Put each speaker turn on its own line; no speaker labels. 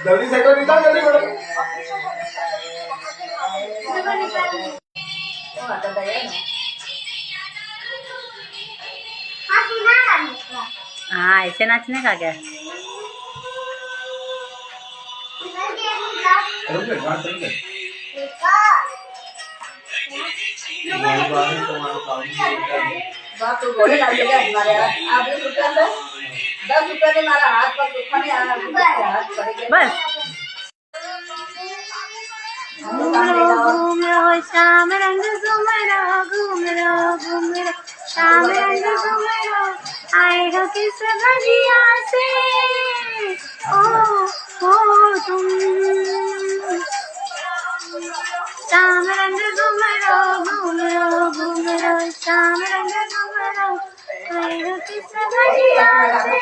जल्दी से तो निकाल जल्दी बोलो।
हाँ ऐसे नाचने का क्या?
तो घोड़े डाल देगा हमारे आप 10 रुपया से 10 रुपया में हमारा हाथ पर दुखाने हाथ पड़ेगा
बस घूम लो शाम रंग घूम लो शाम रंग घूम लो आए हो किस बगिया से ओ तुम शाम रंग घूम लो शाम रंग घूम लो आए हो किस बगिया से